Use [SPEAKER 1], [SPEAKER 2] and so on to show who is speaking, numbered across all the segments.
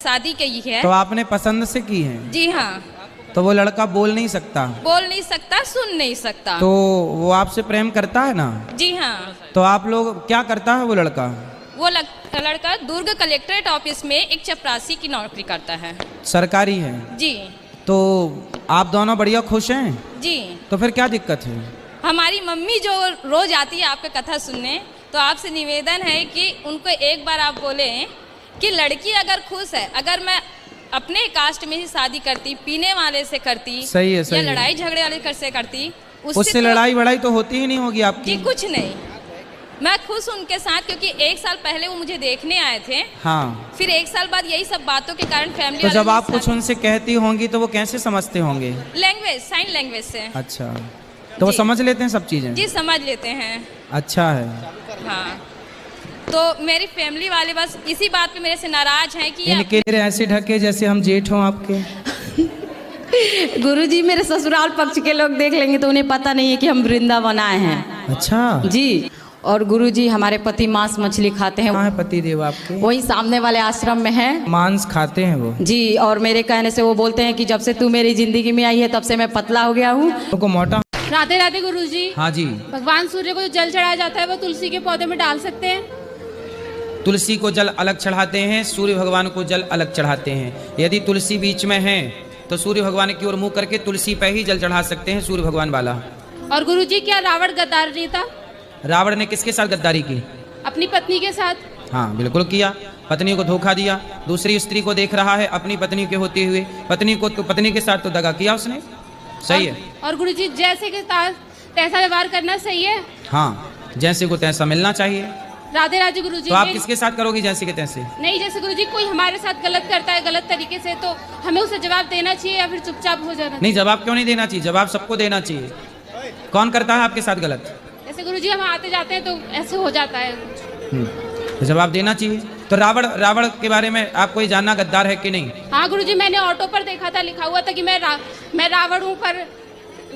[SPEAKER 1] शादी की है।
[SPEAKER 2] तो आपने पसंद से की है?
[SPEAKER 1] जी हाँ।
[SPEAKER 2] तो वो लड़का बोल नहीं सकता?
[SPEAKER 1] बोल नहीं सकता, सुन नहीं सकता।
[SPEAKER 2] तो वो आपसे प्रेम करता है ना?
[SPEAKER 1] जी हाँ।
[SPEAKER 2] तो आप लोग क्या करता है वो लड़का?
[SPEAKER 1] वो लड़का दुर्ग कलेक्ट्रेट ऑफिस में एक चपरासी की नौकरी करता है।
[SPEAKER 2] सरकारी है?
[SPEAKER 1] जी।
[SPEAKER 2] तो आप दोनों बढ़िया खुश हैं?
[SPEAKER 1] जी।
[SPEAKER 2] तो फिर क्या दिक्कत है?
[SPEAKER 1] हमारी मम्मी जो रोज आती है आपका कथा सुनने, तो आपसे निवेदन है कि उनको एक बार आप बोले कि लड़की अगर खुश है, अगर मैं अपने कास्ट में ही शादी करती, पीने वाले से करती,
[SPEAKER 2] सही है, सही
[SPEAKER 1] या
[SPEAKER 2] है।
[SPEAKER 1] लड़ाई झगड़े वाले से करती,
[SPEAKER 2] उससे लड़ाई वड़ाई तो होती ही नहीं होगी आपकी?
[SPEAKER 1] जी कुछ नहीं, मैं खुश उनके साथ, क्योंकि एक साल पहले वो मुझे देखने आए थे।
[SPEAKER 2] हाँ।
[SPEAKER 1] फिर एक साल बाद यही सब बातों के कारण फैमिली
[SPEAKER 2] तो जब आप कुछ उनसे कहती होंगी तो वो कैसे समझते होंगे?
[SPEAKER 1] लैंग्वेज, साइन लैंग्वेज से।
[SPEAKER 2] अच्छा, तो वो समझ लेते हैं सब चीजें?
[SPEAKER 1] जी समझ लेते हैं।
[SPEAKER 2] अच्छा है।
[SPEAKER 1] हाँ, तो मेरी फैमिली वाले बस इसी बात पे मेरे से नाराज हैं कि
[SPEAKER 2] इनके ऐसे ढके जैसे हम जेठ हों आपके।
[SPEAKER 3] गुरुजी, मेरे ससुराल पक्ष के लोग देख लेंगे तो उन्हें पता नहीं है कि हम वृंदावन आए हैं।
[SPEAKER 2] अच्छा
[SPEAKER 3] जी। और गुरुजी, हमारे पति मांस मछली खाते हैं।
[SPEAKER 2] कहाँ है पति देव आपके?
[SPEAKER 3] वही सामने वाले आश्रम में है।
[SPEAKER 2] मांस खाते हैं वो?
[SPEAKER 3] जी। और मेरे कहने से वो बोलते हैं कि जब से तू मेरी जिंदगी में आई है तब से मैं पतला हो गया हूँ।
[SPEAKER 2] तो मोटा।
[SPEAKER 4] राधे राधे गुरुजी।
[SPEAKER 2] हाँ जी।
[SPEAKER 4] भगवान सूर्य को जो जल चढ़ाया जाता है वो तुलसी के पौधे में डाल सकते हैं?
[SPEAKER 2] तुलसी को जल अलग चढ़ाते हैं, सूर्य भगवान को जल अलग चढ़ाते हैं। यदि तुलसी बीच में है तो सूर्य भगवान की ओर मुंह करके तुलसी पे ही जल चढ़ा सकते हैं, सूर्य भगवान वाला।
[SPEAKER 4] और गुरुजी, क्या रावण गद्दार नहीं था?
[SPEAKER 2] रावण ने किसके साथ गद्दारी की?
[SPEAKER 4] अपनी पत्नी के साथ।
[SPEAKER 2] हाँ बिल्कुल किया। पत्नी को धोखा दिया, दूसरी स्त्री को देख रहा है अपनी पत्नी के होते हुए, पत्नी के साथ तो दगा किया उसने। सही है।
[SPEAKER 4] और गुरुजी, जैसे के तैसा व्यवहार करना सही है?
[SPEAKER 2] हाँ, जैसे को तैसा मिलना चाहिए।
[SPEAKER 4] राधे राधे गुरुजी।
[SPEAKER 2] तो आप किसके साथ करोगी जैसे के तैसे?
[SPEAKER 4] नहीं, जैसे गुरुजी कोई हमारे साथ गलत करता है गलत तरीके से, तो हमें उसे जवाब देना चाहिए या फिर चुपचाप हो जाना?
[SPEAKER 2] नहीं, जवाब क्यों नहीं देना चाहिए? जवाब सबको देना चाहिए। कौन करता है आपके साथ गलत?
[SPEAKER 4] जैसे गुरुजी हम आते जाते हैं तो ऐसे हो जाता है।
[SPEAKER 2] तो जवाब देना चाहिए। तो रावण के बारे में आपको ये जानना गद्दार है कि नहीं?
[SPEAKER 4] हाँ गुरुजी, मैंने ऑटो पर देखा था, लिखा हुआ था कि मैं रावण हूँ, पर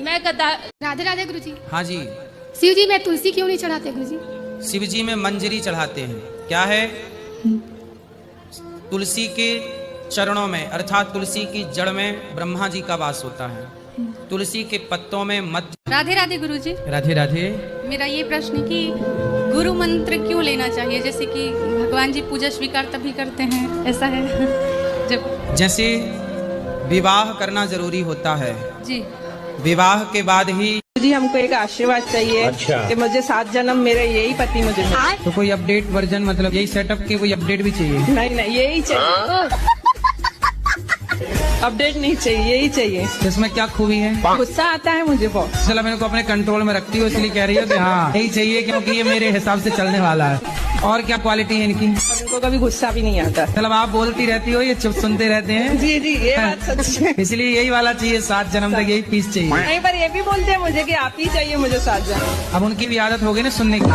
[SPEAKER 4] मैं गद्दार। राधे राधे गुरुजी।
[SPEAKER 2] हाँ जी।
[SPEAKER 4] शिव जी में तुलसी क्यों नहीं चढ़ाते गुरुजी?
[SPEAKER 2] शिव जी में मंजरी चढ़ाते हैं। क्या है? तुलसी के चरणों में अर्थात तुलसी की जड़ में ब्रह्मा जी का वास होता है। तुलसी के पत्तों में मध्य।
[SPEAKER 5] राधे राधे गुरुजी।
[SPEAKER 2] राधे राधे।
[SPEAKER 5] मेरा ये प्रश्न है कि गुरु मंत्र क्यों लेना चाहिए? जैसे कि भगवान जी पूजा स्वीकार तभी करते हैं, ऐसा है? जब
[SPEAKER 2] जैसे विवाह करना जरूरी होता है
[SPEAKER 5] जी,
[SPEAKER 2] विवाह के बाद ही।
[SPEAKER 6] जी हमको एक आशीर्वाद चाहिए। अच्छा। कि मुझे 7 जन्म मेरे यही पति मुझे मिले।
[SPEAKER 2] तो कोई अपडेट वर्जन, मतलब यही सेटअप के कोई अपडेट भी चाहिए?
[SPEAKER 6] नहीं नहीं, यही चाहिए। अपडेट नहीं चाहिए, यही चाहिए।
[SPEAKER 2] इसमें क्या खूबी है?
[SPEAKER 6] गुस्सा आता है मुझे बहुत।
[SPEAKER 2] चलो, मैंने को अपने कंट्रोल में रखती हूँ इसलिए कह रही हो कि हाँ यही चाहिए, क्योंकि ये मेरे हिसाब से चलने वाला है। और क्या क्वालिटी है इनकी?
[SPEAKER 6] इनको कभी गुस्सा भी नहीं आता।
[SPEAKER 2] चलो, आप बोलती रहती हो, ये चुप सुनते रहते हैं।
[SPEAKER 6] जी जी, ये बात सच है।
[SPEAKER 2] इसलिए यही वाला चाहिए, 7 जन्म तक यही पीस चाहिए।
[SPEAKER 6] नहीं, पर ये भी बोलते हैं मुझे कि आप ही चाहिए मुझे 7 जन्म।
[SPEAKER 2] अब उनकी भी आदत हो गई ना सुनने की।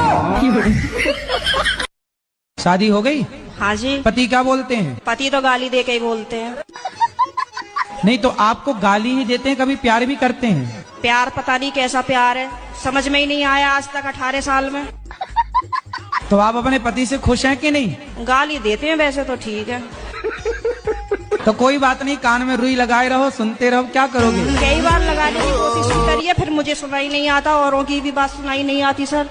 [SPEAKER 2] शादी हो गई?
[SPEAKER 7] हाँ जी।
[SPEAKER 2] पति क्या बोलते हैं?
[SPEAKER 7] पति तो गाली दे के ही बोलते हैं।
[SPEAKER 2] नहीं, तो आपको गाली ही देते हैं, कभी प्यार भी करते हैं?
[SPEAKER 7] प्यार पता नहीं कैसा प्यार है, समझ में ही नहीं आया आज तक 18 साल में।
[SPEAKER 2] तो आप अपने पति से खुश हैं कि नहीं?
[SPEAKER 7] गाली देते हैं वैसे तो ठीक है।
[SPEAKER 2] तो कोई बात नहीं, कान में रुई लगाए रहो, सुनते रहो। क्या करोगे?
[SPEAKER 7] कई बार लगाने की कोशिश करिए, फिर मुझे सुनाई नहीं आता, औरों की भी बात सुनाई नहीं आती सर।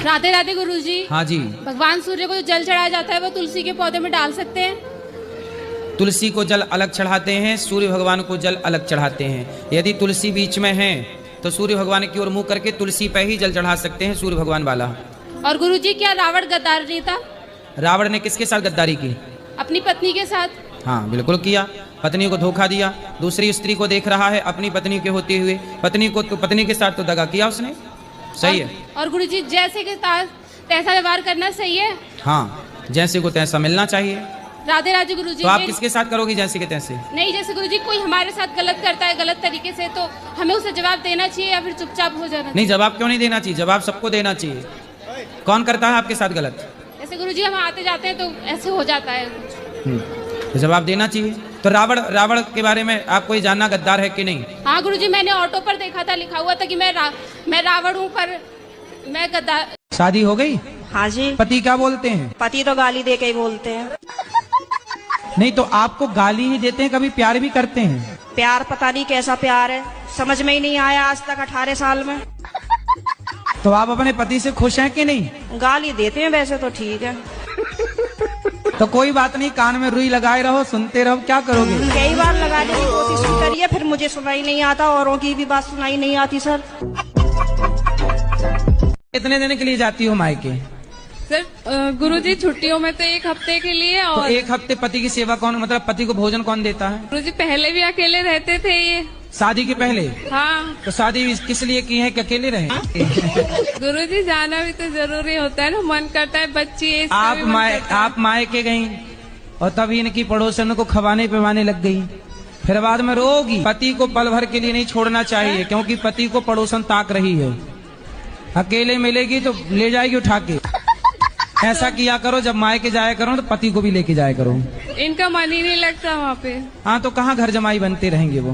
[SPEAKER 4] राधे राधे गुरुजी।
[SPEAKER 2] हाँ जी।
[SPEAKER 4] भगवान सूर्य को जो जल चढ़ाया जाता है वो तुलसी के पौधे में डाल सकते हैं?
[SPEAKER 2] तुलसी को जल अलग चढ़ाते हैं, सूर्य भगवान को जल अलग चढ़ाते हैं। यदि तुलसी बीच में है तो सूर्य भगवान की ओर मुंह करके तुलसी पे ही जल चढ़ा सकते हैं, सूर्य भगवान वाला।
[SPEAKER 4] और गुरुजी, क्या रावण गद्दार नहीं था?
[SPEAKER 2] रावण ने किसके साथ गद्दारी की?
[SPEAKER 4] अपनी पत्नी के साथ।
[SPEAKER 2] हाँ बिल्कुल किया। पत्नी को धोखा दिया, दूसरी स्त्री को देख रहा है अपनी पत्नी के होते हुए, पत्नी के साथ तो दगा किया उसने। सही है।
[SPEAKER 4] और गुरुजी, जैसे के तैसा व्यवहार करना सही है?
[SPEAKER 2] हाँ, जैसे को तैसा मिलना चाहिए।
[SPEAKER 4] राधे राधे गुरुजी।
[SPEAKER 2] तो आप किसके साथ करोगी जैसे के तैसे?
[SPEAKER 4] नहीं, जैसे गुरुजी कोई हमारे साथ गलत करता है गलत तरीके से, तो हमें उसे जवाब देना चाहिए या फिर चुपचाप हो जाना?
[SPEAKER 2] नहीं, जवाब क्यों नहीं देना चाहिए? जवाब सबको देना चाहिए। कौन करता है आपके साथ गलत?
[SPEAKER 4] जैसे गुरुजी हम आते जाते हैं तो ऐसे हो जाता है।
[SPEAKER 2] तो जवाब देना चाहिए। तो रावण के बारे में आपको ये जानना गद्दार है कि नहीं?
[SPEAKER 4] हाँ गुरुजी, मैंने ऑटो पर देखा था, लिखा हुआ था कि मैं रावण हूँ, पर मैं गद्दार।
[SPEAKER 2] शादी हो गई?
[SPEAKER 7] हाँ जी।
[SPEAKER 2] पति क्या बोलते हैं?
[SPEAKER 7] पति तो गाली दे के ही बोलते हैं।
[SPEAKER 2] नहीं तो आपको गाली ही देते हैं, कभी प्यार भी करते हैं?
[SPEAKER 7] प्यार पता नहीं कैसा प्यार है, समझ में ही नहीं आया आज तक 18 साल में।
[SPEAKER 2] तो आप अपने पति से खुश हैं कि नहीं?
[SPEAKER 7] गाली देते हैं वैसे तो ठीक है।
[SPEAKER 2] तो कोई बात नहीं, कान में रुई लगाए रहो, सुनते रहो, क्या करोगे?
[SPEAKER 7] कई बार लगाने की कोशिश भी करी है, फिर मुझे सुनाई नहीं आता, औरों की भी बात सुनाई नहीं आती सर।
[SPEAKER 2] कितने दिन के लिए जाती हो मायके?
[SPEAKER 8] सर गुरुजी छुट्टियों में तो 1 हफ्ते के लिए।
[SPEAKER 2] तो
[SPEAKER 8] और
[SPEAKER 2] 1 हफ्ते पति की सेवा कौन, मतलब पति को भोजन कौन देता है?
[SPEAKER 8] गुरुजी पहले भी अकेले रहते थे ये।
[SPEAKER 2] शादी के पहले?
[SPEAKER 8] हाँ।
[SPEAKER 2] तो शादी किस लिए की है कि अकेले रहे?
[SPEAKER 8] गुरुजी जाना भी तो जरूरी होता है ना, मन करता है बच्ची।
[SPEAKER 2] आप मायके गई और तभी इनकी पड़ोसन को खवाने पिवाने लग गई, फिर बाद में रोगी। पति को पल भर के लिए नहीं छोड़ना चाहिए, क्योंकि पति को पड़ोसन ताक रही है। अकेले मिलेगी तो ले जाएगी उठा के। ऐसा किया करो, जब मायके जाया करो तो पति को भी लेके जाया करो।
[SPEAKER 8] इनका मन ही नहीं लगता वहाँ पे।
[SPEAKER 2] हाँ तो कहाँ घर जमाई बनते रहेंगे वो।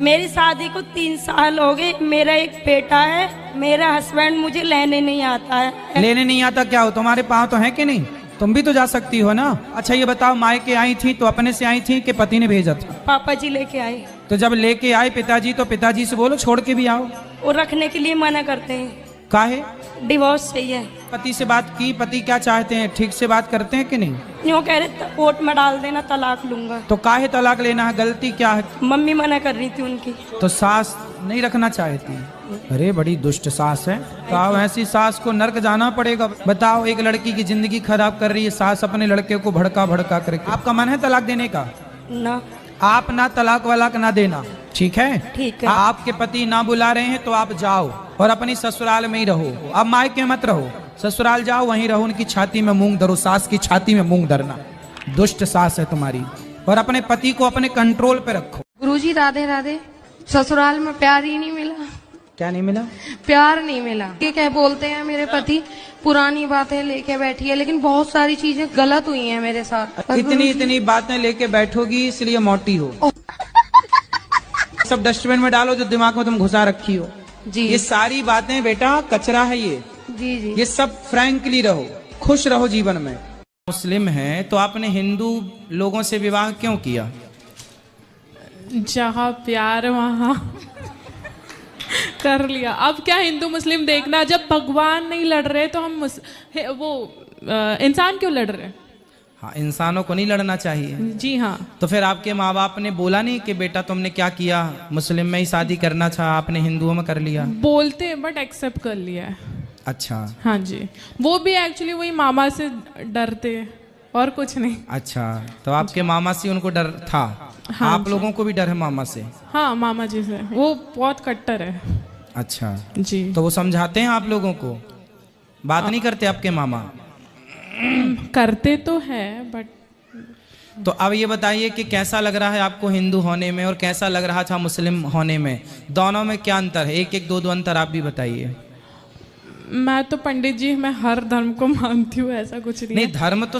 [SPEAKER 9] मेरी शादी को 3 साल हो गए। मेरा एक बेटा है, मेरा हस्बैंड मुझे लेने नहीं आता है।
[SPEAKER 2] लेने नहीं आता क्या हो, तुम्हारे पाँव तो है कि नहीं? तुम भी तो जा सकती हो ना। अच्छा ये बताओ, मायके आई थी तो अपने से आई थी कि पति ने भेजा था?
[SPEAKER 9] पापा जी लेके आए।
[SPEAKER 2] तो जब लेके आए पिताजी, तो पिताजी से बोलो छोड़ के भी आओ।
[SPEAKER 9] वो रखने के लिए मना करते हैं।
[SPEAKER 2] काहे?
[SPEAKER 9] डिवोर्स चाहिए।
[SPEAKER 2] पति से बात की? पति क्या चाहते हैं, ठीक से बात करते हैं कि नहीं?
[SPEAKER 9] यूँ कह रहे कोर्ट में डाल देना, तलाक लूंगा।
[SPEAKER 2] तो काहे तलाक लेना है, गलती क्या है?
[SPEAKER 9] मम्मी मना कर रही थी उनकी।
[SPEAKER 2] तो सास नहीं रखना चाहती? अरे बड़ी दुष्ट सास है। तो अब ऐसी सास को नर्क जाना पड़ेगा। बताओ, एक लड़की की जिंदगी खराब कर रही है सास, अपने लड़के को भड़का भड़का करके। आपका मन है तलाक देने का?
[SPEAKER 9] ना।
[SPEAKER 2] आप ना तलाक वलाक ना देना, ठीक है?
[SPEAKER 9] ठीक है।
[SPEAKER 2] आपके पति ना बुला रहे हैं तो आप जाओ और अपनी ससुराल में ही रहो। अब मायके मत रहो, ससुराल जाओ, वहीं रहो। उनकी छाती में मूंग धरो, सास की छाती में मूंग धरना। दुष्ट सास है तुम्हारी। और अपने पति को अपने कंट्रोल पे रखो।
[SPEAKER 4] गुरुजी राधे राधे। ससुराल में प्यार ही नहीं मिला।
[SPEAKER 2] क्या नहीं मिला?
[SPEAKER 4] प्यार नहीं मिला। ये क्या बोलते हैं मेरे पति, पुरानी बातें लेके बैठी है, लेकिन बहुत सारी चीजें गलत हुई हैं मेरे साथ।
[SPEAKER 2] इतनी बातें लेके बैठोगी इसलिए मोटी हो। सब डस्टबिन में डालो जो दिमाग में तुम घुसा रखी हो।
[SPEAKER 4] जी।
[SPEAKER 2] ये सारी बातें बेटा कचरा है ये।
[SPEAKER 4] जी जी।
[SPEAKER 2] ये सब फ्रैंकली रहो, खुश रहो जीवन में। मुस्लिम है तो आपने हिंदू लोगों से विवाह क्यों किया?
[SPEAKER 8] जहाँ प्यार वहाँ कर लिया। अब क्या हिंदू मुस्लिम देखना, जब भगवान नहीं लड़ रहे तो हम इंसान क्यों लड़ रहे?
[SPEAKER 2] हाँ, इंसानों को नहीं लड़ना चाहिए।
[SPEAKER 8] जी हाँ।
[SPEAKER 2] तो फिर आपके माँ बाप ने बोला नहीं कि बेटा तुमने क्या किया, मुस्लिम में ही शादी करना था, आपने हिंदुओं में कर लिया?
[SPEAKER 8] बोलते हैं बट एक्सेप्ट कर लिया है।
[SPEAKER 2] अच्छा।
[SPEAKER 8] हाँ जी, वो भी एक्चुअली वही मामा से डरते और कुछ नहीं।
[SPEAKER 2] अच्छा, तो आपके मामा से उनको डर था?
[SPEAKER 8] हाँ
[SPEAKER 2] आप लोगों को भी डर है मामा से?
[SPEAKER 8] हाँ, मामा जी से। वो बहुत कट्टर है।
[SPEAKER 2] अच्छा
[SPEAKER 8] जी।
[SPEAKER 2] तो वो समझाते हैं आप लोगों को? बात नहीं करते आपके मामा?
[SPEAKER 8] करते तो है बट।
[SPEAKER 2] तो अब ये बताइए कि कैसा लग रहा है आपको हिंदू होने में और कैसा लग रहा था मुस्लिम होने में? दोनों में क्या अंतर है? एक दो अंतर आप भी बताइए।
[SPEAKER 8] मैं तो पंडित जी, मैं हर धर्म को मानती हूँ, ऐसा कुछ नहीं।
[SPEAKER 2] धर्म तो